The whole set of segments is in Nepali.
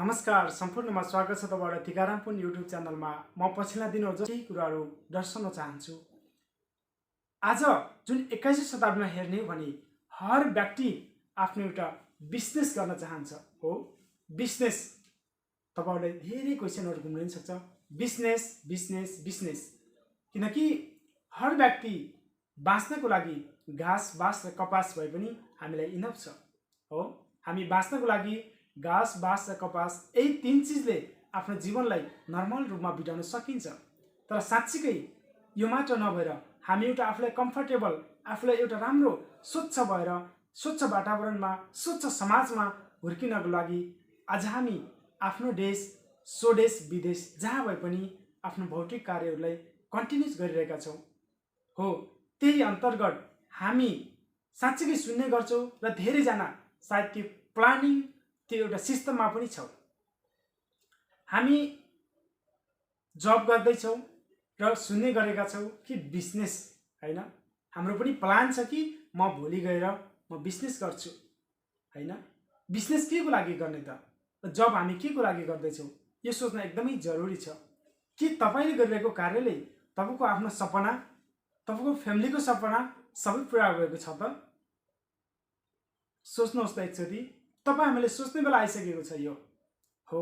नमस्कार सम्पूर्णमा स्वागत छ तपाईहरुलाई टिकारामपुन युट्युब च्यानलमा। म पछिल्ला दिनहरु जति कुराहरु दर्शाउन चाहन्छु। आज जुन 21औं शताब्दीमा हेर्ने हो भने हर व्यक्ति आफ्नो एउटा बिजनेस गर्न चाहन्छ। हो बिजनेस तपाईहरुले धेरै क्वेशनहरु घुम्न सक्छ। बिजनेस बिजनेस बिजनेस किनकि हर व्यक्ति बाँच्नको लागि घाँस बाँस र कपास भए पनि हामीलाई इनफ छ। हो हामी बाँच्नको लागि घाँस बाँस र कपास यही तीन चीजले आफ्नो जीवनलाई नर्मल रूपमा बिताउन सकिन्छ। तर साच्चीकै यो मात्र नभएर हामी एउटा आफूलाई कम्फर्टेबल आफूलाई एउटा राम्रो स्वच्छ भएर स्वच्छ वातावरणमा स्वच्छ समाजमा हुर्किनको लागि आज हामी आफ्नो देश स्वदेश विदेश जहाँ भए पनि आफ्नो भौतिक कार्यहरूलाई कन्टिन्युस गरिरहेका छौँ। हो त्यही अन्तर्गत हामी साच्चीकै सुन्ने गर्छौँ र धेरैजना सायद त्यो प्लानिङ त्यो एउटा सिस्टममा पनि छौँ। हामी जब गर्दैछौँ र सुन्ने गरेका छौँ कि बिजनेस हैन हाम्रो पनि प्लान छ कि म भोलि गएर म बिजनेस गर्छु हैन। बिजनेस के को लागि गर्ने त? जब हामी के को लागि गर्दैछौँ यो सोच्न एकदमै जरुरी छ कि तपाईले गरिरहेको कार्यले तपाईको आफ्नो सपना तपाईको फ्यामिलीको सपना सबै पूरा भएको छ त? सोच्नुहोस् त एकचोटी। तपाईं हामीले सोच्ने बेला आइसकेको छ। यो हो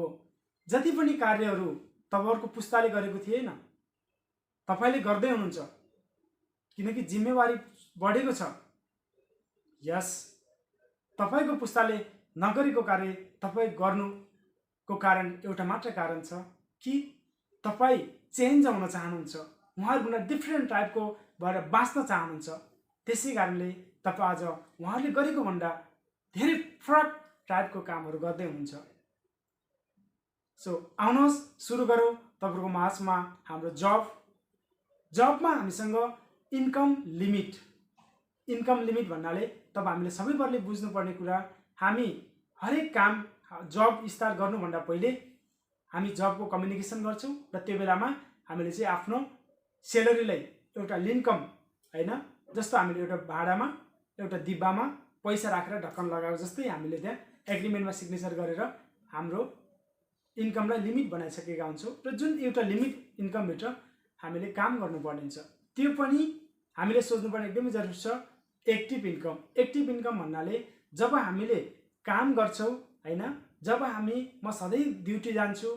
जति पनि कार्यहरू तपाईहरुको पुस्ताले गरेको थिएन तपाईले गर्दै हुनुहुन्छ किनकि जिम्मेवारी बढेको छ। यस तपाईको पुस्ताले नगरेको कार्य तपाई गर्नुको कारण एउटा मात्र कारण छ कि तपाई चेन्ज हुन चाहनुहुन्छ। उहाँहरुभन्दा डिफरेन्ट टाइपको भएर बाँच्न चाहनुहुन्छ। त्यसै कारणले तपाई आज उहाँहरुले गरेको भन्दा धेरै फरक टाइपको कामहरु गर्दै हुनुहुन्छ। सो आउनुहोस् सुरु गरौँ तपाईको माझमा हाम्रो जबमा हामीसँग इन्कम लिमिट भन्नाले तब हामीले सबैभरले बुझ्नुपर्ने कुरा हामी हरेक काम जब स्टार्ट गर्नुभन्दा पहिले हामी जबको कम्युनिकेसन गर्छौं र त्यो बेलामा हामीले चाहिँ आफ्नो स्यालेरीलाई एउटा इन्कम हैन जस्तो हामीले एउटा भाडामा एउटा डिब्बामा पैसा राखेर ढक्कन लगाएको जस्तै हामीले त्यहाँ एग्रीमेन्टमा सिग्नेचर गरेर हाम्रो इन्कमलाई लिमिट बनाइसकेका हुन्छौँ र जुन एउटा लिमिट इन्कम भित्र हामीले काम गर्नुपर्ने हुन्छ। त्यो पनि हामीले सोच्नुपर्ने एकदमै जरुरी छ। एक्टिभ इन्कम भन्नाले जब हामीले काम गर्छौं हैन जब म सधैँ ड्युटी जान्छु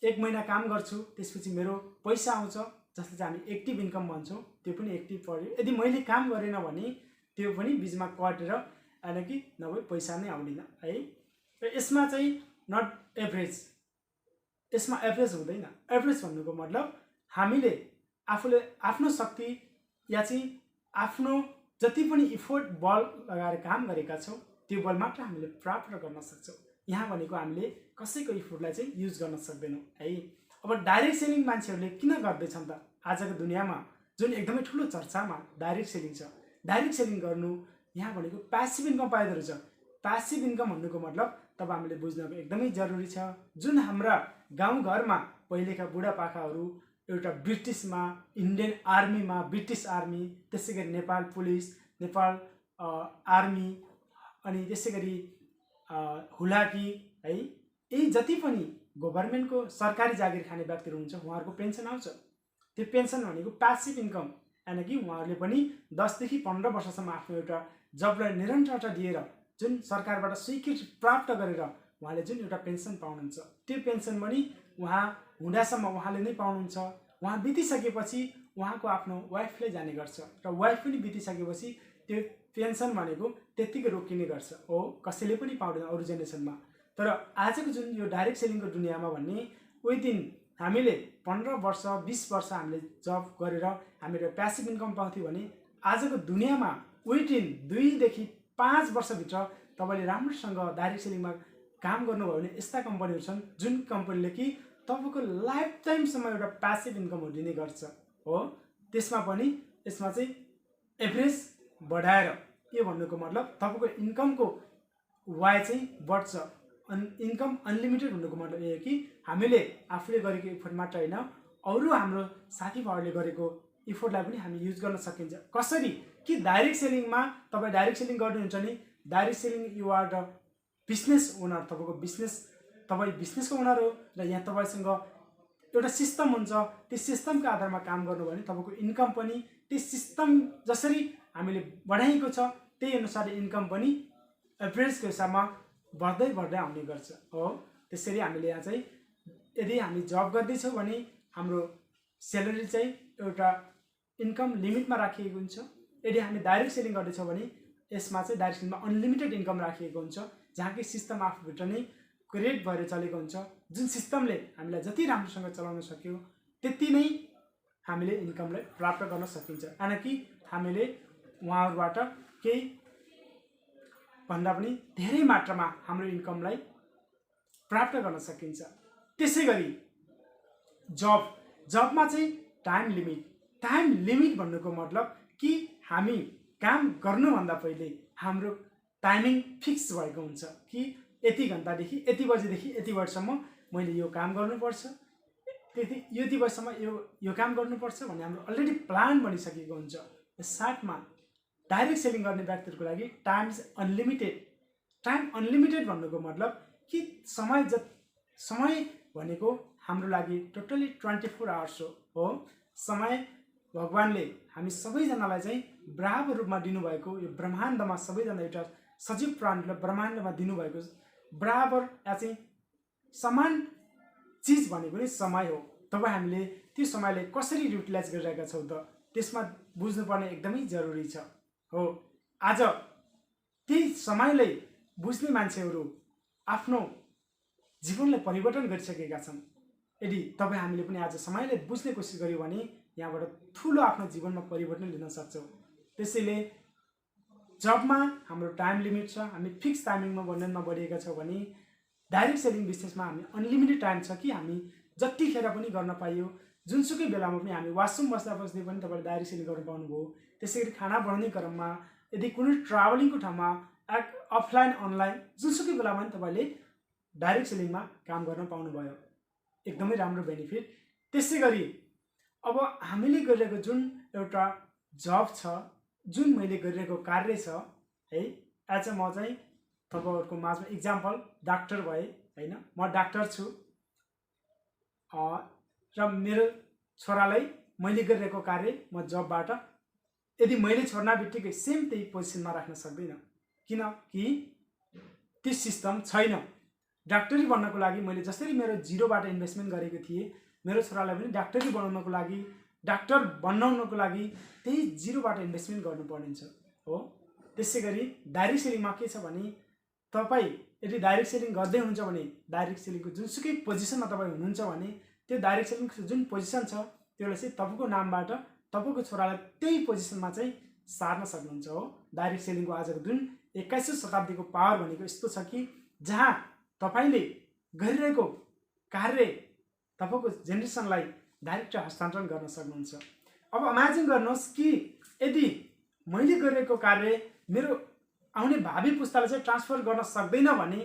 1 महिना काम गर्छु त्यसपछि मेरो पैसा आउँछ जसले चाहिँ हामी एक्टिभ इन्कम भन्छौं। त्यो पनि एक्टिभ पर्यो। यदि मैले काम गरेन भने त्यो पनि बीचमा कटेर आएन कि नभए पैसा नै आउँदैन है। र यसमा चाहिँ नट एभरेज यसमा एभरेज हुँदैन। एभरेज भन्नुको मतलब हामीले आफूले आफ्नो शक्ति या चाहिँ आफ्नो जति पनि इफोर्ट बल लगाएर काम गरेका छौं त्यो बल मात्र हामीले प्राप्त गर्न सक्छौं। यहाँ भनेको हामीले कसैको इफोर्टलाई चाहिँ युज गर्न सक्दैनौं है। अब डाइरेक्ट सेलिङ मान्छेहरूले किन गर्दैछन् त? आजको दुनियाँमा जुन एकदमै ठूलो चर्चामा डाइरेक्ट सेलिङ छ। डाइरेक्ट सेलिङ गर्नु यहाँ भनेको प्यासिभ इन्कम पाइदो रहेछ। प्यासिभ इन्कम भन्नुको मतलब तब हामीले बुझ्नको एकदमै जरुरी छ। जुन हाम्रा गाउँघरमा पहिलेका बुढापाकाहरू एउटा ब्रिटिसमा इन्डियन आर्मीमा ब्रिटिस आर्मी त्यसैगरी नेपाल पुलिस नेपाल आर्मी अनि त्यसैगरी हुलाकी है यी जति पनि गभर्नमेन्टको सरकारी जागिर खाने व्यक्तिहरू हुनुहुन्छ उहाँहरुको पेन्सन आउँछ। त्यो पेन्सन भनेको प्यासिभ इन्कम यानी कि उहाँहरुले पनि 10 देखि 15 वर्षसम्म आफ्नो एउटा जबलाई निरन्तरता दिएर जुन सरकारबाट स्वीकृति प्राप्त गरेर उहाँले जुन एउटा पेन्सन पाउनुहुन्छ त्यो पेन्सन पनि उहाँ हुँदासम्म उहाँले नै पाउनुहुन्छ। उहाँ बितिसकेपछि उहाँको आफ्नो वाइफले जाने गर्छ र वाइफ पनि बितिसकेपछि त्यो पेन्सन भनेको त्यतिकै रोकिने गर्छ। हो कसैले पनि पाउँदैन अरु जेनेरेसनमा। तर आजको जुन यो डाइरेक्ट सेलिङको दुनियाँमा भन्ने ओइ दिन हामीले 15 वर्ष 20 वर्ष हामीले जब गरेर हामीले प्यासिभ इन्कम पाउँथ्यौं भने आजको दुनियाँमा ओइ दिन 2 देखि 5 वर्षभित्र तपाईले राम्रोसँग डाइरेक्ट सेलिङमा काम गर्नुभयो भने यस्ता कम्पनीहरु छन् जुन कम्पनीले कि तपाईको लाइफ टाइमसम्म एउटा प्यासिभ इन्कम दिने गर्छ। हो त्यसमा पनि यसमा चाहिँ एभरेज बढाएर के भन्नुको मतलब तपाईको इन्कमको वाइ चाहिँ बढ्छ। इन्कम अनलिमिटेड हुनुको मतलब यो हो कि हामीले आफूले गरेको इफोर्ट मात्र हैन अरु हाम्रो साथीभाइहरूले गरेको इफोर्टलाई पनि हामी युज गर्न सकिन्छ। कसरी कि डाइरेक्ट सेलिङमा तपाई डाइरेक्ट सेलिङ गर्नुहुन्छ नि direct selling you are the business owner. तपाईको बिजनेस तपाईँ बिजनेसको ओनर हो र यहाँ तपाईँसँग एउटा सिस्टम हुन्छ, त्यो सिस्टमको आधारमा काम गर्नु भने तपाईँको इन्कम पनि त्यो सिस्टम जसरी हामीले बढाएको छ त्यही अनुसार इन्कम पनि एभरेजको हिसाबमा बढ्दै बढ्दै आउने गर्छ हो। त्यसरी हामीले यहाँ चाहिँ यदि हामी जब गर्दैछौँ भने हाम्रो स्यालेरी चाहिँ एउटा इन्कम लिमिटमा राखिएको हुन्छ। यदि हामी डाइरेक्ट सेलिङ गर्दैछौँ भने यसमा चाहिँ डाइरेक्ट सेलिङमा अनलिमिटेड इन्कम राखिएको हुन्छ, जहाँ कि सिस्टम आफूभित्र नै क्रिएट भएर चलेको हुन्छ। जुन सिस्टमले हामीलाई जति राम्रोसँग चलाउन सक्यो त्यति नै हामीले इन्कमलाई प्राप्त गर्न सकिन्छ, यानि कि हामीले उहाँहरूबाट केही भन्दा पनि धेरै मात्रामा हाम्रो इन्कमलाई प्राप्त गर्न सकिन्छ। त्यसै गरी जबमा चाहिँ टाइम लिमिट भन्नुको मतलब कि हामी काम गर्नुभन्दा पहिले हाम्रो टाइमिङ फिक्स भएको हुन्छ कि यति घन्टादेखि यति बजेदेखि यति बजीसम्म मैले यो काम गर्नुपर्छ, त्यति यति बजीसम्म यो काम गर्नुपर्छ भन्ने हाम्रो अलरेडी प्लान बनिसकेको हुन्छ। साथमा डाइरेक्ट सेलिङ गर्ने व्यक्तिहरूको लागि टाइम अनलिमिटेड भन्नुको मतलब कि समय भनेको हाम्रो लागि टोटली 24 आवर्स हो। समय भगवानले हामी सबैजनालाई चाहिँ बराबर रूपमा दिनुभएको, यो ब्रह्माण्डमा सबैजना एउटा सजीव प्राणीलाई ब्रह्माण्डमा दिनुभएको बराबर या चाहिँ समान चिज भनेको नै समय हो। तब हामीले त्यो समयलाई कसरी युटिलाइज गरिरहेका छौँ त त्यसमा बुझ्नुपर्ने एकदमै जरुरी छ हो। आज त्यही समयलाई बुझ्ने मान्छेहरू आफ्नो जीवनलाई परिवर्तन गरिसकेका छन्। यदि तपाईँ हामीले पनि आज समयलाई बुझ्ने कोसिस गर्यौँ भने यहाँबाट ठुलो आफ्नो जीवनमा परिवर्तन लिन सक्छौँ। त्यसैले जबमा हाम्रो टाइम लिमिट छ, हामी फिक्स टाइमिङमा बन्धनमा बढिएका छौँ भने डाइरेक्ट सेलिङ बिजनेसमा हामी अनलिमिटेड टाइम छ कि हामी जतिखेर पनि गर्न पाइयो, जुनसुकै बेलामा पनि हामी वासरुम बस्दा बस्दै पनि तपाईँले डाइरेक्ट सेलिङ गर्न पाउनुभयो। त्यसै गरी खाना बनाउने क्रममा, यदि कुनै ट्राभलिङको ठाउँमा अफलाइन अनलाइन जुनसुकै बेलामा पनि तपाईँले डाइरेक्ट सेलिङमा काम गर्न पाउनुभयो, एकदमै राम्रो बेनिफिट। त्यसै गरी अब हामीले गरिरहेको जुन एउटा जब छ, जुन मैले गरिरहेको कार्य छ है, आज म चाहिँ तपाईँहरूको माझमा इक्जाम्पल डाक्टर भए होइन, म डाक्टर छु र मेरो छोरालाई मैले गरिरहेको कार्य म जबबाट यदि मैले छोड्न बित्तिकै सेम त्यही पोजिसनमा राख्न सक्दिनँ, किनकि त्यो सिस्टम छैन। डाक्टरी बन्नको लागि मैले जसरी मेरो जिरोबाट इन्भेस्टमेन्ट गरेको थिएँ, मेरो छोरालाई पनि डाक्टरी बनाउनको लागि, डाक्टर बनाउनको लागि त्यही जिरोबाट इन्भेस्टमेन्ट गर्नुपर्ने हो। त्यसै गरी डाइरेक्ट सेलिङमा के छ भने तपाईँ यदि डाइरेक्ट सेलिङ गर्दै हुन्छ भने डाइरेक्ट सेलिङको जुनसुकै पोजिसनमा तपाईँ हुनुहुन्छ भने त्यो डाइरेक्ट सेलिङको जुन पोजिसन छ त्यसलाई चाहिँ तपाईँको नामबाट तपाईँको छोरालाई त्यही पोजिसनमा चाहिँ सार्न सक्नुहुन्छ हो। डाइरेक्ट सेलिङको आजको जुन 21औं शताब्दीको पावर भनेको यस्तो छ कि जहाँ तपाईँले गरिरहेको कार्य तपाईँको जेनेरेसनलाई डाइरेक्ट हस्तान्तरण गर्न सक्नुहुन्छ। अब इमेजिन गर्नुहोस् कि यदि मैले गरिरहेको कार्य मेरो आउने भावी पुस्ताले चाहिँ ट्रान्सफर गर्न सक्दैन भने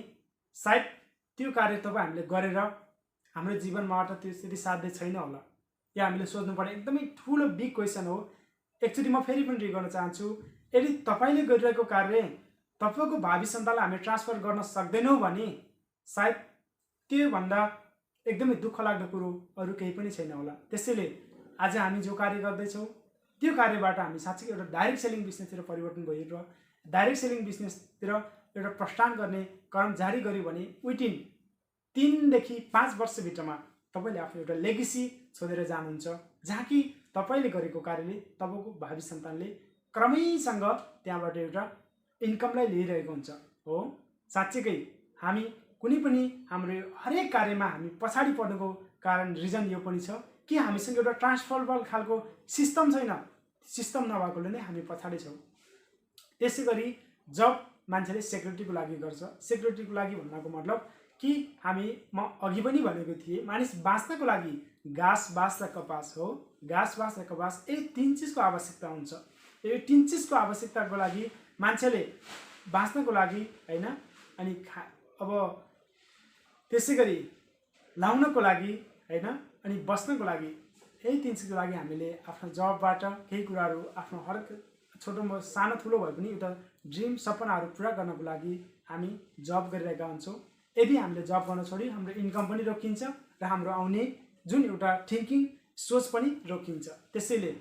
सायद त्यो कार्य तपाईँ हामीले गरेर हाम्रो जीवनबाट त्यो स्थिति साध्य छैन होला। या हामीले सोच्नुपर्ने एकदमै ठुलो बिग क्वेसन हो। एकचोटि म फेरि पनि रिगर्न चाहन्छु, यदि तपाईँले गरिरहेको कार्य तपाईँको भावी सन्तानलाई हामी ट्रान्सफर गर्न सक्दैनौँ भने सायद त्योभन्दा एकदमै दुःख लाग्दो कुरो अरू केही पनि छैन होला। त्यसैले आज हामी जो कार्य गर्दैछौँ त्यो कार्यबाट हामी साँच्चै एउटा डाइरेक्ट सेलिङ बिजनेसतिर परिवर्तन भएर डाइरेक्ट सेलिङ बिजनेसतिर एउटा प्रस्थान गर्ने क्रम जारी गर्यो भने विदिन 3 देखि 5 वर्षभित्रमा तपाईँले आफ्नो एउटा लेगेसी छोडेर जानुहुन्छ, जहाँ कि तपाईँले गरेको कार्यले तपाईँको भावी सन्तानले क्रमैसँग त्यहाँबाट एउटा इन्कमलाई लिइरहेको हुन्छ हो। साँच्चैकै हामी कुनै पनि हाम्रो हरेक कार्यमा हामी पछाडि पर्नुको कारण रिजन यो पनि छ कि हामीसँग एउटा ट्रान्सफरेबल खालको सिस्टम छैन। सिस्टम नभएकोले नै हामी पछाडि छौँ। त्यसै गरी जब मान्छेले सेक्युरिटीको लागि गर्छ, सेक्युरिटीको लागि भन्नको मतलब कि म अघि पनि भनेको थिएँ, मानिस बाँच्नको लागि घाँस, बाँस र कपास हो। घाँस, बाँस र कपास यी 3 चिजको आवश्यकता हुन्छ। यो 3 चिजको आवश्यकताको लागि मान्छेले बाँच्नको लागि होइन, अनि अब त्यसै गरी लाउनको लागि होइन, अनि बस्नको लागि, यही 3 चिजको लागि हामीले आफ्नो जबबाट केही कुराहरू आफ्नो हरेक छोटो सानो ठुलो भए पनि एउटा ड्रिम सपनाहरू पुरा गर्नको लागि हामी जब गरिरहेका हुन्छौँ। यदि हामीले जब गर्न छोड्यौँ हाम्रो इन्कम पनि रोकिन्छ र हाम्रो आउने जुन एउटा थिङ्किङ सोच पनि रोकिन्छ। त्यसैले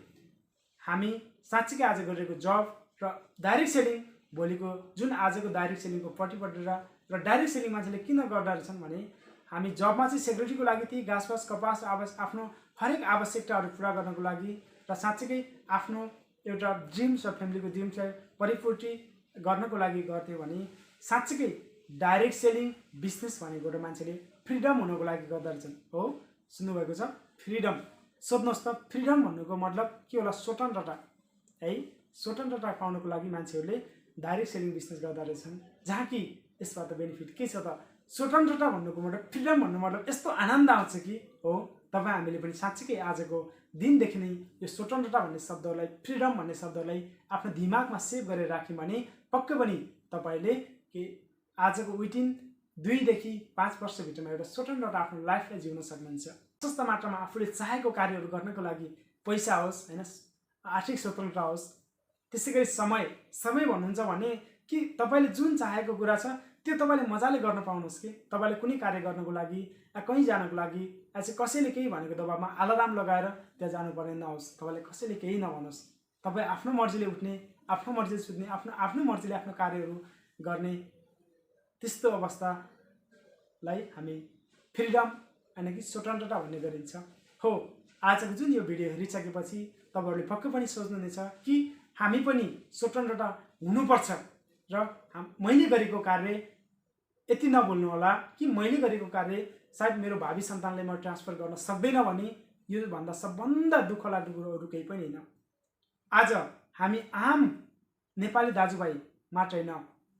हामी साँच्चीकै आज गरेको जब र डाइरेक्ट सेलिङ भोलिको जुन आजको डाइरेक्ट सेलिङको पट्टिपट्टि र डाइरेक्ट सेलिङ मान्छेले किन गर्दा रहेछन् भने हामी जबमा चाहिँ सेक्युरिटीको लागि थिए, घाँसपास कपास आफ्नो हरेक आवश्यकताहरू पुरा गर्नको लागि र साँच्चीकै आफ्नो एउटा ड्रिम्स र फ्यामिलीको ड्रिम्सलाई परिपूर्ति गर्नको लागि गर्थ्यो भने साँच्चीकै डाइरेक्ट सेलिङ बिजनेस भनेको एउटा मान्छेले फ्रिडम हुनको लागि गर्दा रहेछन्। हो, सुन्नुभएको छ? फ्रिडम। सोध्नुहोस् त, फ्रिडम भन्नुको मतलब के होला? स्वतन्त्रता है। स्वतन्त्रता पाउनको लागि मान्छेहरूले डाइरेक्ट सेलिङ बिजनेस गर्दा रहेछन्, जहाँ कि यसबाट बेनिफिट के छ त? स्वतन्त्रता भन्नुको मतलब, फ्रिडम भन्नु मतलब यस्तो आनन्द आउँछ कि हो, तपाईँ हामीले पनि साँच्चीकै आजको दिनदेखि नै यो स्वतन्त्रता भन्ने शब्दलाई, फ्रिडम भन्ने शब्दलाई आफ्नो दिमागमा सेभ गरेर राख्यौँ भने पक्कै पनि तपाईँले के आजको विदिन 2 देखि 5 वर्षभित्रमा एउटा स्वतन्त्रता आफ्नो लाइफलाई जिउन सक्नुहुन्छ। प्रशस्त मात्रामा आफूले चाहेको कार्यहरू गर्नको लागि पैसा होस् होइन, आर्थिक स्वतन्त्रता होस्, त्यसै गरी समय भन्नुहुन्छ भने कि तपाईँले जुन चाहेको कुरा छ त्यो तपाईँले मजाले गर्न पाउनुहोस् कि तपाईँले कुनै कार्य गर्नको लागि या कहीँ जानको लागि चाहिँ कसैले केही भनेको दबाबमा अलार्म लगाएर त्यहाँ जानुपर्ने नहोस्, तपाईँले कसैले केही नभनोस्, तपाईँ आफ्नो मर्जीले उठ्ने, आफ्नो मर्जीले सुत्ने, आफ्नो मर्जीले आफ्नो कार्यहरू गर्ने, त्यस्तो अवस्थालाई हामी फ्रिडम यानि कि स्वतन्त्रता भन्ने गरिन्छ। हो, आजको जुन यो भिडियो हेरिसकेपछि तपाईँहरूले पक्कै पनि सोच्नुहुनेछ कि हामी पनि स्वतन्त्रता हुनुपर्छ र मैले गरेको कार्य यति नभुल्नु होला कि मैले गरेको कार्य सायद मेरो भावी सन्तानले म ट्रान्सफर गर्न सक्दैन भने योभन्दा सबभन्दा दुःख लाग्ने कुरोहरू केही पनि होइन। आज हामी आम नेपाली दाजुभाइ मात्र होइन,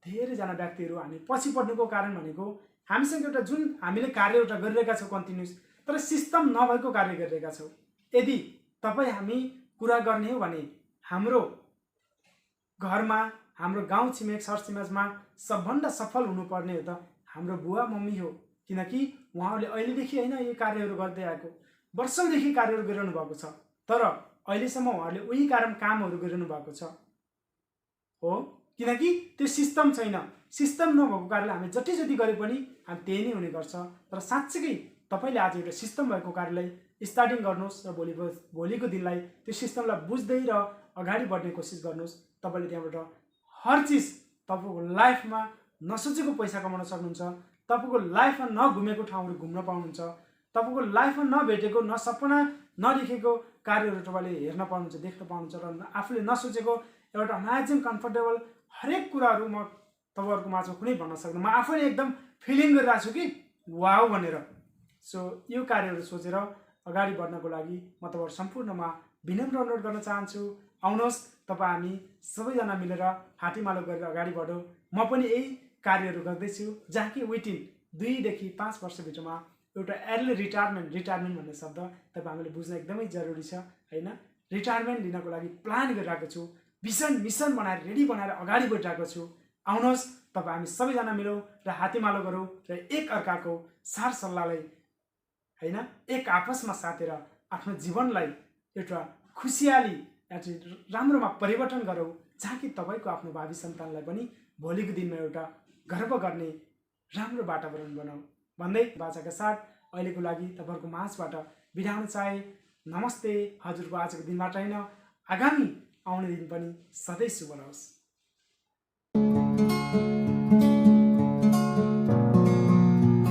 धेरैजना व्यक्तिहरू हामी पछि पर्नुको कारण भनेको हामीसँग एउटा जुन हामीले कार्य एउटा गरिरहेका छौँ कन्टिन्युस, तर सिस्टम नभएको कार्य गरिरहेका छौँ। यदि तपाईँ हामी कुरा गर्ने हो भने हाम्रो घरमा, हाम्रो गाउँ छिमेक सरसिमाजमा सबभन्दा सफल हुनुपर्ने हो त हाम्रो बुवा मम्मी हो, किनकि उहाँहरूले अहिलेदेखि होइन यो कार्यहरू गर्दै आएको, वर्षौँदेखि कार्यहरू गरिरहनु भएको छ, तर अहिलेसम्म उहाँहरूले उही कामहरू गरिरहनु भएको छ। हो, किनकि त्यो सिस्टम छैन। सिस्टम नभएको कारणले हामी जति गरे पनि हामी त्यही नै हुने गर्छ। तर साँच्चीकै तपाईँले आज एउटा सिस्टम भएको कार्यलाई स्टार्टिङ गर्नुहोस् र भोलिको दिनलाई त्यो सिस्टमलाई बुझ्दै र अगाडि बढ्ने कोसिस गर्नुहोस्। तपाईँले त्यहाँबाट हर चिज तपाईँको लाइफमा नसोचेको पैसा कमाउन सक्नुहुन्छ, तपाईँको लाइफमा नघुमेको ठाउँहरू घुम्न पाउनुहुन्छ, तपाईँको लाइफमा नभेटेको, सपना नदेखेको कार्यहरू तपाईँले हेर्न पाउनुहुन्छ, देख्न पाउनुहुन्छ र आफूले नसोचेको एउटा अमेजिङ कम्फर्टेबल हरेक कुराहरू म तपाईँहरूको माझमा कुनै भन्न सक्दिनँ। म आफैले एकदम फिलिङ गरिरहेको छु कि वाउ भनेर। सो यो कार्यहरू सोचेर अगाडि बढ्नको लागि म तपाईँहरू सम्पूर्णमा विनम्र अनुरोध गर्न चाहन्छु। आउनुहोस्, तपाईँ हामी सबैजना मिलेर हातेमालो गरेर अगाडि बढौँ। म पनि यही कार्यहरू गर्दैछु, जहाँ कि विदिन 2 देखि 5 वर्षभित्रमा एउटा अर्ली रिटायरमेन्ट भन्ने शब्द तपाईँ हामीले बुझ्न एकदमै जरुरी छ होइन। रिटायरमेन्ट लिनको लागि प्लान गरिरहेको छु, मिसन बनाएर रेडी बनाएर अगाडि बढिरहेको छु। आउनुहोस्, तपाईँ हामी सबैजना मिलौँ र हातेमालो गरौँ र एक अर्काको सार सल्लाहलाई होइन एक आपसमा साथेर आफ्नो जीवनलाई एउटा खुसियाली राम्रोमा परिवर्तन गरौँ, जहाँ कि तपाईँको आफ्नो भावी सन्तानलाई पनि भोलिको दिनमा एउटा गर्व गर्ने राम्रो वातावरण बनाऊ भन्दै बाचाका साथ अहिलेको लागि तपाईँहरूको माझबाट बिदा हुन चाहे। नमस्ते। हजुरको आजको दिनबाट होइन, आगामी आउने दिन पनि सधैँ शुभ रहोस्।